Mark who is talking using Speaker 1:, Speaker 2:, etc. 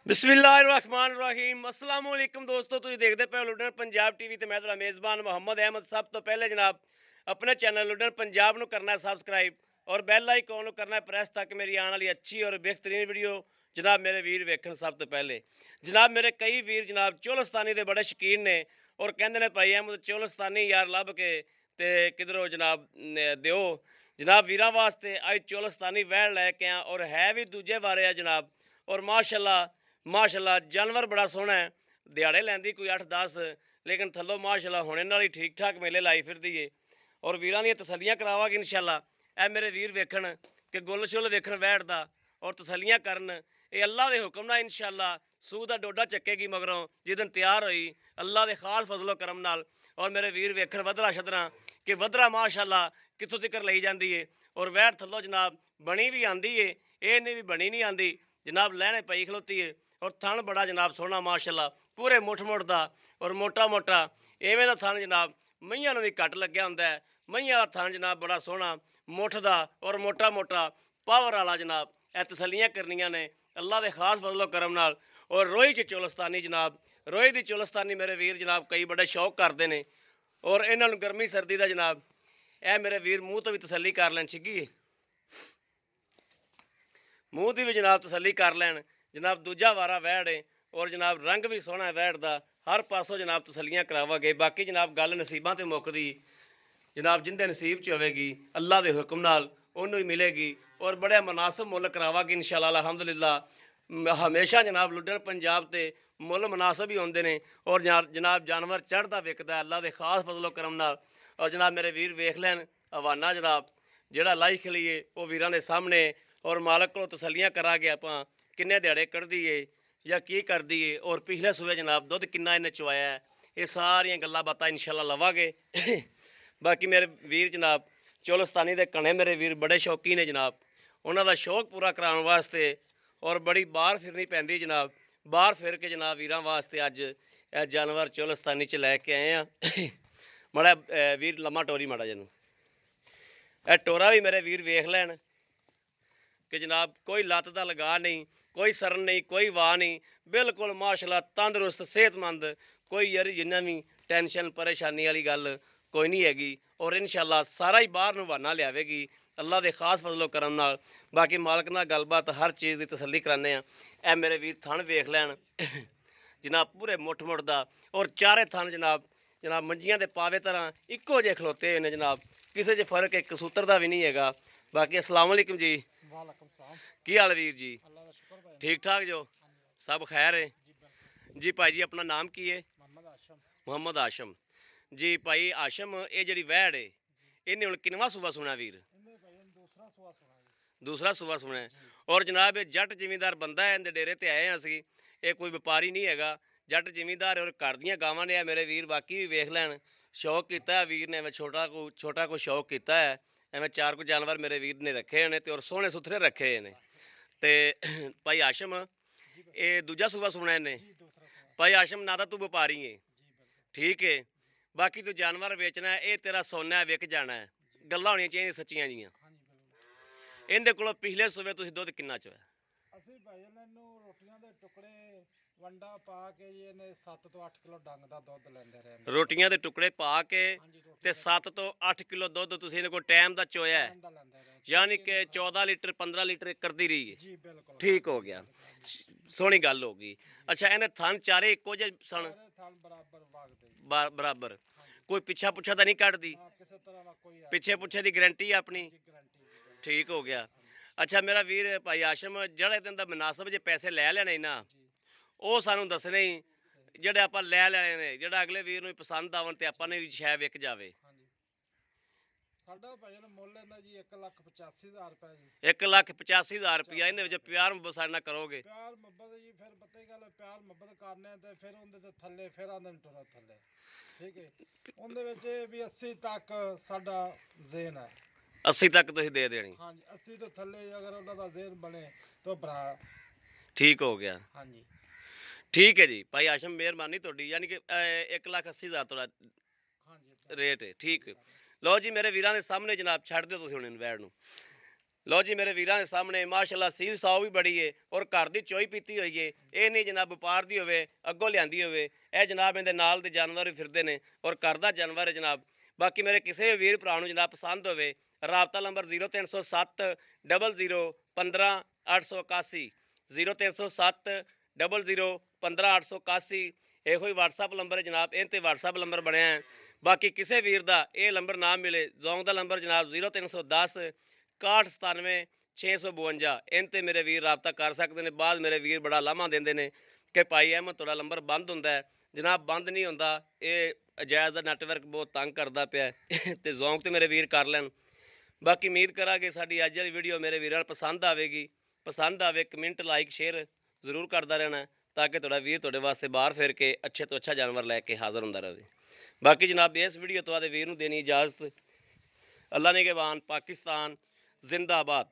Speaker 1: बिस्मिल्लाहिर्रहमानिर्रहीम अस्सलाम वालेकुम दोस्तों, तुम देखते पे लुडन पंजाब टीवी तो मैं मेज़बान मुहम्मद अहमद। सब तो पहले जनाब अपने चैनल लुडन पंजाब को करना है सबसक्राइब और बैल आइकॉन करना है प्रेस, ताकि मेरी आने वाली अच्छी और बेहतरीन वीडियो जनाब मेरे वीर वेखन। सब तो पहले जनाब मेरे कई वीर जनाब चोलस्तानी के बड़े शौकीन ने और कहते हैं भाई अहमद चोलस्तानी यार लभ के ते किधरों जनाब दिओ। जनाब वीरां वास्ते अज चोलस्तानी वैड़ लैके आया और है भी दूजे बारे आ जनाब। और माशाल्लाह जानवर बड़ा सोहना है। दिहाड़े लैंदी कोई 8-10, लेकिन थल्लों माशाल्लाह होने नाल ही ठीक ठाक मेले लाई फिरदी है। और वीरां दी तसल्लियां करावांगे इंशाल्लाह। ए मेरे वीर वेखण कि गुल शुल वेखण वैड़ दा और तसल्लियां करन। ये अल्लाह दे हुक्म नाल इंशाल्लाह सूह दा डोडा चक्केगी मगरों जिदन तैयार होई अल्लाह दे खास फजलो करम नाल। और मेरे वीर वेखण वधरा शदरा कि वधरा माशाल्लाह कित्थों तिकर लई जांदी है। और वैड़ थल्लों जनाब बनी भी आंदी है, ये नहीं भी बनी नहीं आंदी जनाब, लैने पई खलोती है। और थन बड़ा जनाब सोहना माशाल्लाह पूरे मुठ दा और मोटा मोटा इवें दा थन जनाब मईयां नूं भी घट लग्या हुंदा है। मईयां दा थन जनाब बड़ा सोहना मुठ दा और मोटा मोटा पावर वाला जनाब। ए तसल्लियां करनियां ने अल्लाह दे खास फजलो करम नाल। और रोही च चोलस्तानी जनाब, रोही दी चोलस्तानी मेरे वीर जनाब कई बड़े शौक करते हैं। और इन्हां नूं गर्मी सर्दी दा जनाब ए मेरे वीर मूँह तो भी तसल्ली कर लैन, छिगी मूँह की भी जनाब तसल्ली कर लैन जनाब। दूजा वारा वैड़ है और जनाब रंग भी सोहना है वैड़ का। हर पासों जनाब तसल्लियां करावांगे। बाकी जनाब गल नसीबां ते मुकदी जनाब, जिंदे नसीब च होवेगी अल्लाह के हुक्म नाल उन्होंने ही मिलेगी। और बड़े मुनासिब मुल करावांगे इंशाअल्लाह अल्हम्दुलिल्लाह। हमेशा जनाब लुडन पंजाब ते मुल मुनासिब ही होंदे ने। और जनाब जानवर चढ़ता विकदा अल्लाह के खास फजलो करम नाल। और जनाब मेरे वीर वेख लैन हवाना जनाब जिहड़ा लाई खलीए वो वीरां दे सामने। और मालक को तसल्लियां करा के आपां किन्ने दिहाड़े कढ़दी है या की करदी है और पिछले सूबे जनाब दुध किन्ना इन्हें चवाया है, ये सारियां गल्लां बातां इंशाअल्लाह लवांगे। बाकी मेरे वीर जनाब चोलस्तानी दे कणे मेरे वीर बड़े शौकीन ने जनाब, उन्हां दा शौक पूरा कराने वास्ते और बड़ी बाहर फिरनी पैंदी जनाब। बाहर फिर के जनाब वीरां वास्ते अज ए जानवर चोलस्तानी च लैके आए हैं। माड़ा वीर लम्मा टोरी माड़ा जन ए टोरा भी मेरे वीर वेख लैन कि जनाब कोई लत्त दा लगा नहीं, कोई सरन नहीं, कोई वाह नहीं, बिल्कुल माशाल्लाह तंदरुस्त सेहतमंद। कोई यार जिन्ना भी टेंशन परेशानी वाली गल कोई नहीं हैगी। और इंशाअल्लाह सारा ही बाहर नूं बहाना लियावेगी अल्लाह के खास फजलो करम नाल। बाकी मालक नाल गलबात हर चीज़ की तसल्ली कराने आ। ए मेरे वीर थन वेख लैन जनाब पूरे मुठ दा और चारे थन जनाब मंजियां दे पावे तरह इक्को जे खलोते हुए ने जनाब, किसी च फर्क एक कसूतर का भी नहीं है। बाकी अस्सलाम वालेकुम जी, की हाल वीर जी? ठीक ठाक जो सब खैर है जी। भाई जी अपना नाम की है? मोहम्मद आशम जी। भाई आशम ये जी वैड़ है इन्हें हम किनवा सूबा सुना वीर? दूसरा सूबा सुना है। और जनाब ये जट जिमीदार बंदा है, इनके डेरे ते आए हैं असी, ये कोई व्यापारी नहीं है, जट जिमीदार और घर दियां गावां ने मेरे वीर। बाकी भी वेख लैन शौक किया वीर ने, मैं छोटा को शौक किया है। एवं 4 कुछ जानवर मेरे वीर ने रखे हैं और सोहने सुथरे रखे हैं। तो भाई आशम ये दूजा सूबा सुना इन्हें? भाई आशम ना तो तू व्यापारी है, ठीक है, बाकी तू जानवर बेचना है, ये तेरा सोना है, विक जाना है। गल्लां होनियां चाहिए सच्चियां जियां। इहदे कोलों पिछले सूबे तुसीं दुध किन्ना चोया?
Speaker 2: ਅਸੀਂ ਭਾਈ ਇਹਨਾਂ ਨੂੰ ਰੋਟੀਆਂ ਦੇ ਟੁਕੜੇ ਵੰਡਾ ਪਾ ਕੇ ਜੀ ਇਹਨੇ 7 ਤੋਂ 8 ਕਿਲੋ ਡੰਗ ਦਾ ਦੁੱਧ ਲੈਂਦੇ ਰਹੇ ਨੇ।
Speaker 1: ਰੋਟੀਆਂ ਦੇ ਟੁਕੜੇ ਪਾ ਕੇ ਤੇ 7 ਤੋਂ 8 ਕਿਲੋ ਦੁੱਧ ਤੁਸੀਂ ਇਹਦੇ ਕੋਲ ਟਾਈਮ ਦਾ ਚੋਇਆ ਹੈ, यानी कि 14 लीटर 15 लीटर करती रही है।
Speaker 2: जी बिल्कुल
Speaker 1: ठीक हो गया, सोहनी गल होगी। अच्छा इन्हें थन चारे इको जे सन? बराबर कोई पिछा पुछा तो नहीं कटती? पिछे पुछे की गारंटी अपनी? ठीक हो गया। अच्छा मेरा वीर भाई आशम जेह्ड़े दिन दा मुनासिब जे पैसे लै लैने ना वो सानू दसने ही, जेह्ड़े आपां लै लैने ने, जेह्ड़ा अगले वीर नूं पसंद आवन ते आपां ने भी शै विक जावे।
Speaker 2: ਸਾਡਾ ਭਾਈ ਨੇ ਮੁੱਲ ਇਹਦਾ ਜੀ 1,85,000 ਰੁਪਏ ਜੀ।
Speaker 1: 1,85,000 रुपया। ਇਹਦੇ ਵਿੱਚ ਪਿਆਰ ਮੁਹੱਬਤ ਸਾਡੇ ਨਾਲ ਕਰੋਗੇ?
Speaker 2: ਪਿਆਰ ਮੁਹੱਬਤ ਜੀ ਫਿਰ ਪਤਾ ਹੀ ਗੱਲ, ਪਿਆਰ ਮੁਹੱਬਤ ਕਰਨੇ ਤੇ ਫਿਰ ਉਹਦੇ ਤੇ ਥੱਲੇ ਫਿਰ ਆਂਦੇ ਨੇ ਟੁਰਾ ਥੱਲੇ, ਠੀਕ ਹੈ। ਉਹਦੇ ਵਿੱਚ ਵੀ 80 ਤੱਕ ਸਾਡਾ ਜ਼ੇਨ ਹੈ।
Speaker 1: 80 तक ਤੁਸੀਂ ਦੇ ਦੇਣੀ?
Speaker 2: ਹਾਂਜੀ 80 ਤੋਂ ਥੱਲੇ ਅਗਰ ਉਹਦਾ ਦਾ ਜ਼ੇਨ ਬਣੇ ਤਾਂ ਭਰਾ
Speaker 1: ठीक हो गया।
Speaker 2: ਹਾਂਜੀ
Speaker 1: ठीक है जी भाई आशम मेहरबानी थोड़ी, यानी कि 1,80,000 थोड़ा
Speaker 2: ਹਾਂਜੀ
Speaker 1: रेट है। ठीक लो जी मेरे वीरां दे सामने जनाब छड़ दो तुसीं हुण वैड़ नूं। ਲਓ ਜੀ ਮੇਰੇ ਵੀਰਾਂ ਦੇ ਸਾਹਮਣੇ ਮਾਸ਼ਾਅੱਲਾ ਸੀਲ ਸਾਊ ਵੀ ਬੜੀ ਏ ਔਰ ਘਰ ਦੀ ਚੋਈ ਪੀਤੀ ਹੋਈ ਏ। ਇਹ ਨਹੀਂ ਜਨਾਬ ਵਪਾਰ ਦੀ ਹੋਵੇ ਅੱਗੋਂ ਲਿਆਂਦੀ ਹੋਵੇ। ਇਹ ਜਨਾਬ ਇਹਦੇ ਨਾਲ ਦੇ ਜਾਨਵਰ ਵੀ ਫਿਰਦੇ ਨੇ ਔਰ ਘਰ ਦਾ ਜਾਨਵਰ ਹੈ ਜਨਾਬ। ਬਾਕੀ ਮੇਰੇ ਕਿਸੇ ਵੀ ਵੀਰ ਭਰਾ ਨੂੰ ਜਨਾਬ ਪਸੰਦ ਹੋਵੇ, ਰਾਬਤਾ ਨੰਬਰ 0307 00 15 881 0307 00 15 881। ਇਹੋ ਹੀ WhatsApp ਨੰਬਰ ਹੈ ਜਨਾਬ, ਇਹ ਤੇ WhatsApp ਨੰਬਰ ਬਣਿਆ ਹੈ। ਬਾਕੀ ਕਿਸੇ ਵੀਰ ਦਾ ਇਹ ਨੰਬਰ ਨਾ ਮਿਲੇ, ਜ਼ੌਂਗ ਦਾ ਨੰਬਰ ਜਨਾਬ 0310 6197 652। ਇਨ ਤੇ ਮੇਰੇ ਵੀਰ ਰਾਬਤਾ ਕਰ ਸਕਦੇ ਨੇ। ਬਾਅਦ ਮੇਰੇ ਵੀਰ ਬੜਾ ਲਾਮਾ ਦਿੰਦੇ ਨੇ ਕਿ ਭਾਈ ਅਹਿਮਦ ਤੁਹਾਡਾ ਨੰਬਰ ਬੰਦ ਹੁੰਦਾ ਹੈ। ਜਨਾਬ ਬੰਦ ਨਹੀਂ ਹੁੰਦਾ, ਇਹ ਅਜਾਇਜ਼ ਦਾ ਨੈਟਵਰਕ ਬਹੁਤ ਤੰਗ ਕਰਦਾ ਪਿਆ ਤੇ ਜ਼ੌਂਗ ਤੇ ਮੇਰੇ ਵੀਰ ਕਰ ਲੈਣ। ਬਾਕੀ ਉਮੀਦ ਕਰਾਂਗੇ ਸਾਡੀ ਅੱਜ ਵਾਲੀ ਵੀਡੀਓ ਮੇਰੇ ਵੀਰਾਂ ਨੂੰ ਪਸੰਦ ਆਵੇਗੀ। ਪਸੰਦ ਆਵੇ ਕਮੈਂਟ ਲਾਈਕ ਸ਼ੇਅਰ ਜ਼ਰੂਰ ਕਰਦਾ ਰਹਿਣਾ ਤਾਂ ਕਿ ਤੁਹਾਡਾ ਵੀਰ ਤੁਹਾਡੇ ਵਾਸਤੇ ਬਾਹਰ ਫਿਰ ਕੇ ਅੱਛੇ ਤੋਂ ਅੱਛਾ ਜਾਨਵਰ ਲੈ ਕੇ ਹਾਜ਼ਰ ਹੁੰਦਾ ਰਹੇ। ਬਾਕੀ ਜਨਾਬ ਇਸ ਵੀਡੀਓ ਤੋਂ ਬਾਅਦ ਵੀਰ ਨੂੰ ਦੇਣੀ ਇਜਾਜ਼ਤ। ਅੱਲਾ ਨਿਗਹਿਬਾਨ। ਪਾਕਿਸਤਾਨ ਜ਼ਿੰਦਾਬਾਦ।